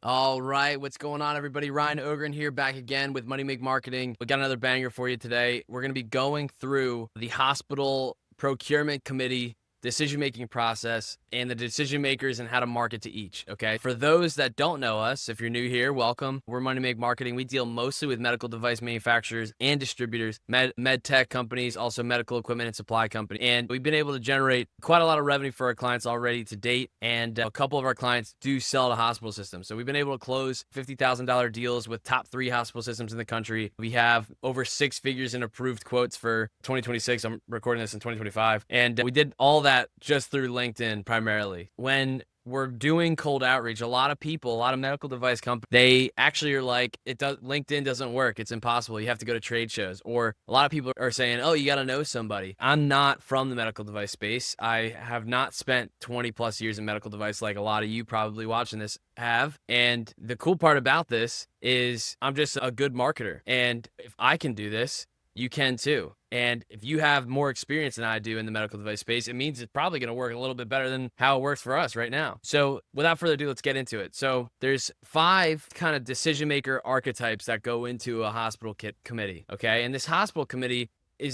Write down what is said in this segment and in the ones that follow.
All right, what's going on, everybody? Ryan Ogren here, back again with Money Make Marketing. We got another banger for you today. We're going to be going through the hospital procurement committee decision-making process and the decision makers and how to market to each. Okay. For those that don't know us, if you're new here, welcome. We're Money Make Marketing. We deal mostly with medical device manufacturers and distributors, med tech companies, also medical equipment and supply companies. And we've been able to generate quite a lot of revenue for our clients already to date. And a couple of our clients do sell to hospital systems. So we've been able to close $50,000 deals with top 3 hospital systems in the country. We have over 6 figures in approved quotes for 2026. I'm recording this in 2025. And we did all that just through LinkedIn primarily. When we're doing cold outreach, a lot of people, a lot of medical device companies, they actually are like, LinkedIn doesn't work. It's impossible. You have to go to trade shows. Or a lot of people are saying, oh, you got to know somebody. I'm not from the medical device space. I have not spent 20 plus years in medical device like a lot of you probably watching this have. And the cool part about this is I'm just a good marketer. And if I can do this, you can too. And if you have more experience than I do in the medical device space, it means it's probably going to work a little bit better than how it works for us right now. So without further ado, let's get into it. So there's 5 kind of decision maker archetypes that go into a hospital committee. Okay. And this hospital committee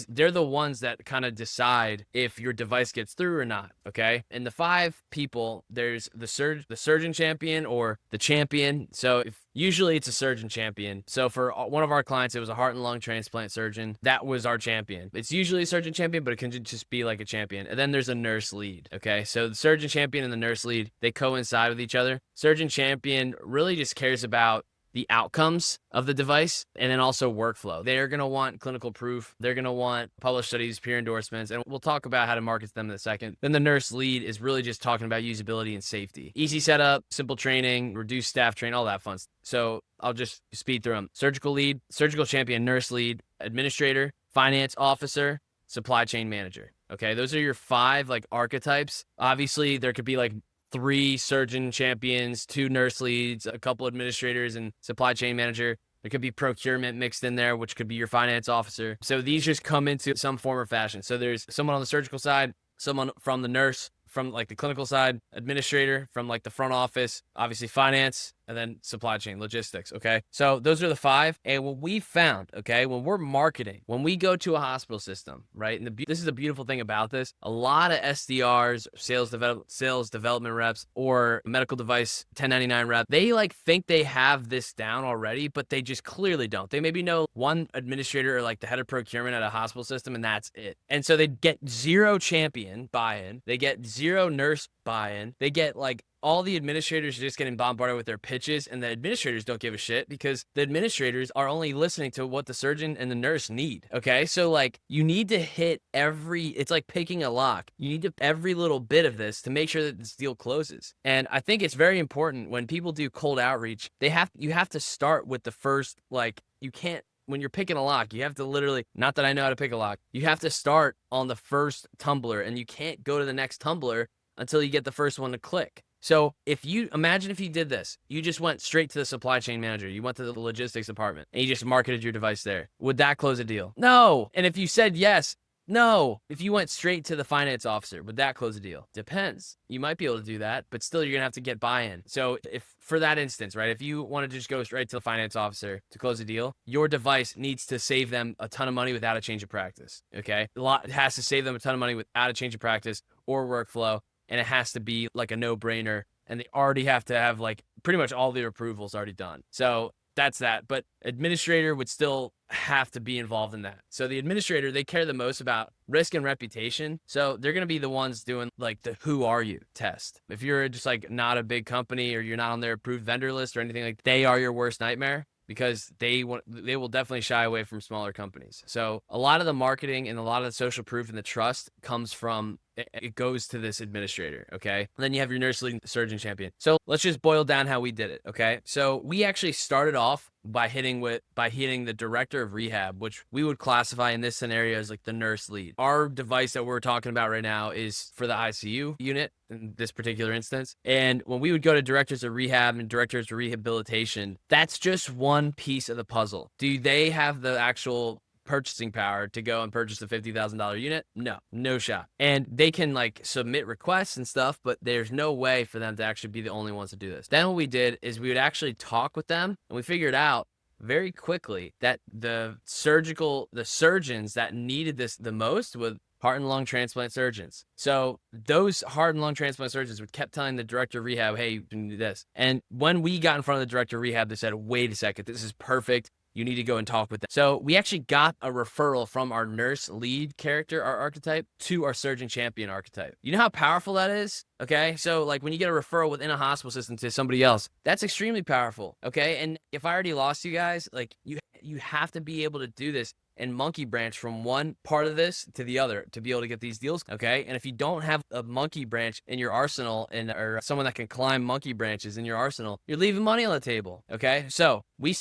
they're the ones that kind of decide if your device gets through or not. Okay. And the 5 people, there's the surgeon champion or the champion. So usually it's a surgeon champion. So for one of our clients, it was a heart and lung transplant surgeon. That was our champion. It's usually a surgeon champion, but it can just be like a champion. And then there's a nurse lead. Okay. So the surgeon champion and the nurse lead, they coincide with each other. Surgeon champion really just cares about the outcomes of the device and then also workflow. They're going to want clinical proof. They're going to want published studies, peer endorsements, and we'll talk about how to market them in a second. Then the nurse lead is really just talking about usability and safety. Easy setup, simple training, reduced staff train, all that fun stuff. So I'll just speed through them. Surgical lead, surgical champion, nurse lead, administrator, finance officer, supply chain manager. Okay, those are your 5 like archetypes. Obviously, there could be like 3 surgeon champions, 2 nurse leads, a couple administrators, and supply chain manager. There could be procurement mixed in there, which could be your finance officer. So these just come into some form or fashion. So there's someone on the surgical side, someone from the nurse, from like the clinical side, administrator from like the front office, obviously finance, and then supply chain logistics. Okay. So those are the 5. And what we found, okay, when we're marketing, when we go to a hospital system, right? And this is the beautiful thing about this. A lot of SDRs, sales development reps, or medical device 1099 rep, they like think they have this down already, but they just clearly don't. They maybe know one administrator or like the head of procurement at a hospital system, and that's it. And so they get 0 champion buy-in. They get 0 nurse buy-in. They get like all the administrators are just getting bombarded with their pitches, and the administrators don't give a shit because the administrators are only listening to what the surgeon and the nurse need. Okay. So like you need to hit it's like picking a lock. You need to every little bit of this to make sure that this deal closes. And I think it's very important when people do cold outreach, you have to start with the first, like you can't, when you're picking a lock, you have to literally, not that I know how to pick a lock, you have to start on the first tumbler, and you can't go to the next tumbler until you get the first one to click. So imagine if you did this, you just went straight to the supply chain manager, you went to the logistics department, and you just marketed your device there. Would that close a deal? No. And if you said yes, no. If you went straight to the finance officer, would that close a deal? Depends. You might be able to do that, but still you're going to have to get buy-in. So if for that instance, right, if you want to just go straight to the finance officer to close a deal, your device needs to save them a ton of money without a change of practice. Okay. It has to save them a ton of money without a change of practice or workflow. And it has to be like a no-brainer, and they already have to have like pretty much all their approvals already done. So that's that. But administrator would still have to be involved in that. So the administrator, they care the most about risk and reputation. So they're going to be the ones doing like the who are you test. If you're just like not a big company or you're not on their approved vendor list or anything like that, they are your worst nightmare, because they will definitely shy away from smaller companies. So a lot of the marketing and a lot of the social proof and the trust comes from, it goes to this administrator. Okay. And then you have your nurse lead surgeon champion. So let's just boil down how we did it. Okay. So we actually started off by hitting the director of rehab, which we would classify in this scenario as like the nurse lead. Our device that we're talking about right now is for the ICU unit in this particular instance. And when we would go to directors of rehab and directors of rehabilitation, that's just one piece of the puzzle. Do they have the actual purchasing power to go and purchase a $50,000 unit? No shot. And they can like submit requests and stuff, but there's no way for them to actually be the only ones to do this. Then what we did is we would actually talk with them, and we figured out very quickly that the surgeons that needed this the most were heart and lung transplant surgeons. So those heart and lung transplant surgeons would kept telling the director of rehab, hey, you can do this. And when we got in front of the director of rehab, they said, wait a second, this is perfect. You need to go and talk with them. So we actually got a referral from our nurse lead character, our archetype, to our surgeon champion archetype. You know how powerful that is? Okay, so like when you get a referral within a hospital system to somebody else, that's extremely powerful. Okay, and if I already lost you guys, like you have to be able to do this and monkey branch from one part of this to the other to be able to get these deals. Okay, and if you don't have a monkey branch in your arsenal or someone that can climb monkey branches in your arsenal, you're leaving money on the table. Okay, so we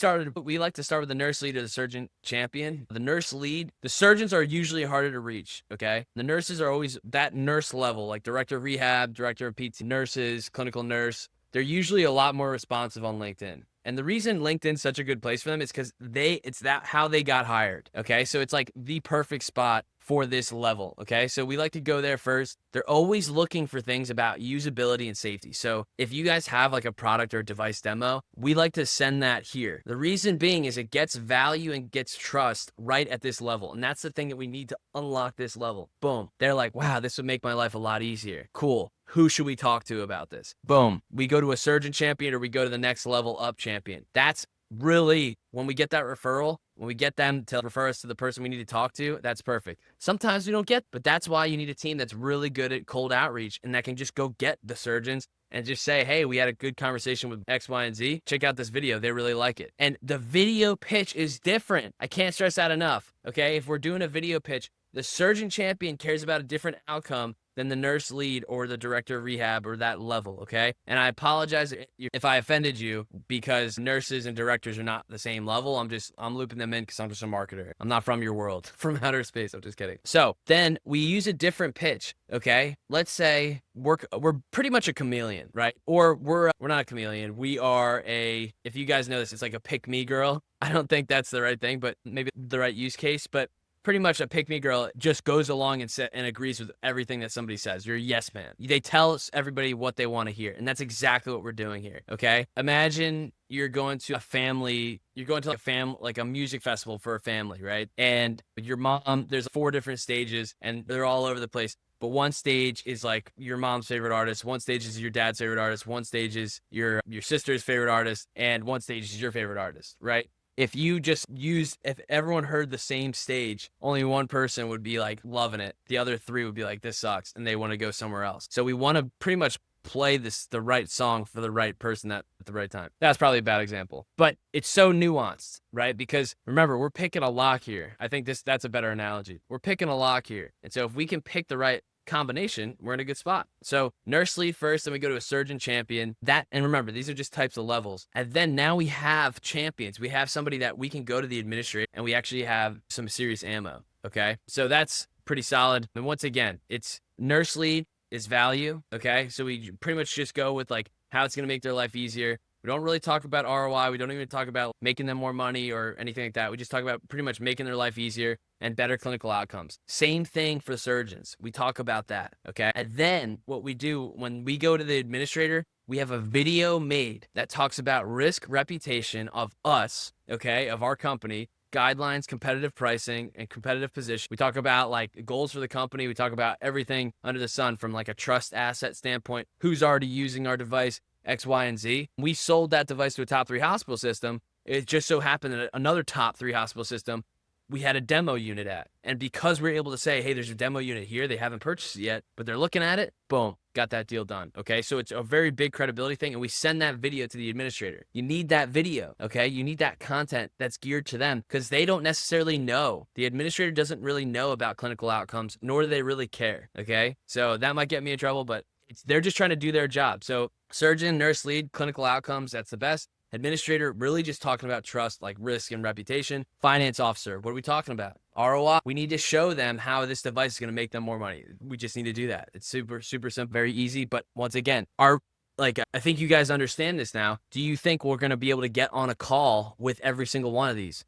like to start with the nurse lead or the surgeon champion. The nurse lead, the surgeons are usually harder to reach. Okay, the nurses are always that nurse level, like director of rehab, director of PT, nurses, clinical nurse. They're usually a lot more responsive on LinkedIn. And the reason LinkedIn's such a good place for them is because it's how they got hired. Okay, so it's like the perfect spot for this level. Okay, so we like to go there first. They're always looking for things about usability and safety. So if you guys have like a product or a device demo, we like to send that here. The reason being is it gets value and gets trust right at this level. And that's the thing that we need to unlock this level. Boom. They're like, wow, this would make my life a lot easier. Cool. Who should we talk to about this? Boom. We go to a surgeon champion or we go to the next level up champion. That's really when we get that referral, when we get them to refer us to the person we need to talk to, that's perfect. Sometimes we don't get, but that's why you need a team that's really good at cold outreach and that can just go get the surgeons and just say, hey, we had a good conversation with X, Y, and Z. Check out this video. They really like it. And the video pitch is different. I can't stress that enough. Okay. If we're doing a video pitch, the surgeon champion cares about a different outcome than the nurse lead or the director of rehab or that level, okay? And I apologize if I offended you because nurses and directors are not the same level. I'm looping them in because I'm just a marketer. I'm not from your world, from outer space. I'm just kidding. So then we use a different pitch, okay? Let's say we're pretty much a chameleon, right? Or we're not a chameleon. We are if you guys know this, it's like a pick-me girl. I don't think that's the right thing, but maybe the right use case, but pretty much a pick-me girl just goes along and agrees with everything that somebody says. You're a yes man. They tell everybody what they want to hear. And that's exactly what we're doing here. Okay. Imagine you're going to like a music festival for a family, right? And your mom, there's 4 different stages and they're all over the place. But one stage is like your mom's favorite artist. One stage is your dad's favorite artist. One stage is your sister's favorite artist. And one stage is your favorite artist, right? If everyone heard the same stage, only one person would be like loving it. The other 3 would be like, this sucks. And they want to go somewhere else. So we want to pretty much play the right song for the right person at the right time. That's probably a bad example, but it's so nuanced, right? Because remember, we're picking a lock here. I think that's a better analogy. We're picking a lock here. And so if we can pick the right combination, we're in a good spot. So nurse lead first, then we go to a surgeon champion. And remember, these are just types of levels. And then now we have champions. We have somebody that we can go to the administrator and we actually have some serious ammo. Okay. So that's pretty solid. And once again, it's nurse lead is value. Okay. So we pretty much just go with like how it's going to make their life easier. We don't really talk about ROI. We don't even talk about making them more money or anything like that. We just talk about pretty much making their life easier and better clinical outcomes. Same thing for surgeons. We talk about that, okay? And then what we do when we go to the administrator, we have a video made that talks about risk reputation of us, okay, of our company, guidelines, competitive pricing, and competitive position. We talk about like goals for the company. We talk about everything under the sun from like a trust asset standpoint, who's already using our device, X, Y, and Z. We sold that device to a top 3 hospital system. It just so happened that another top 3 hospital system we had a demo unit at. And because we're able to say, hey, there's a demo unit here, they haven't purchased it yet, but they're looking at it, boom, got that deal done. Okay, so it's a very big credibility thing, and we send that video to the administrator. You need that video, okay? You need that content that's geared to them because they don't necessarily know. The administrator doesn't really know about clinical outcomes, nor do they really care, okay? So that might get me in trouble, but they're just trying to do their job. So surgeon, nurse lead, clinical outcomes, that's the best. Administrator, really just talking about trust, like risk and reputation. Finance officer, what are we talking about? ROI, we need to show them how this device is going to make them more money. We just need to do that. It's super, super simple, very easy. But once again, our Like, I think you guys understand this now. Do you think we're going to be able to get on a call with every single one of these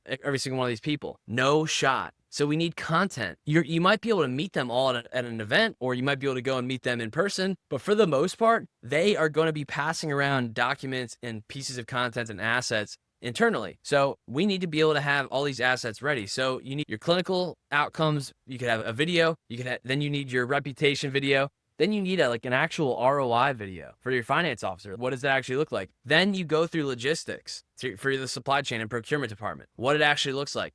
people? No shot. So we need content. You might be able to meet them all at an event, or you might be able to go and meet them in person. But for the most part, they are going to be passing around documents and pieces of content and assets internally. So we need to be able to have all these assets ready. So you need your clinical outcomes. You could have a video. Then you need your reputation video. Then you need like an actual ROI video for your finance officer. What does that actually look like? Then you go through logistics for the supply chain and procurement department, what it actually looks like.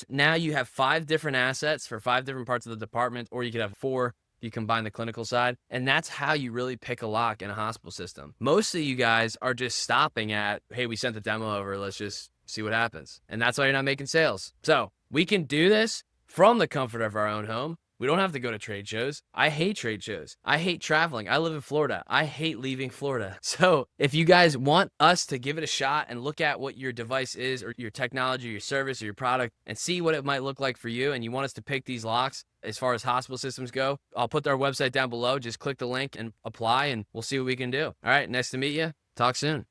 Now you have 5 different assets for 5 different parts of the department, or you could have 4 if you combine the clinical side. And that's how you really pick a lock in a hospital system. Most of you guys are just stopping at, hey, we sent the demo over, let's just see what happens. And that's why you're not making sales. So we can do this from the comfort of our own home. We don't have to go to trade shows. I hate trade shows. I hate traveling. I live in Florida. I hate leaving Florida. So if you guys want us to give it a shot and look at what your device is, or your technology, or your service, or your product, and see what it might look like for you, and you want us to pick these locks as far as hospital systems go, I'll put our website down below. Just click the link and apply, and we'll see what we can do. All right, nice to meet you. Talk soon.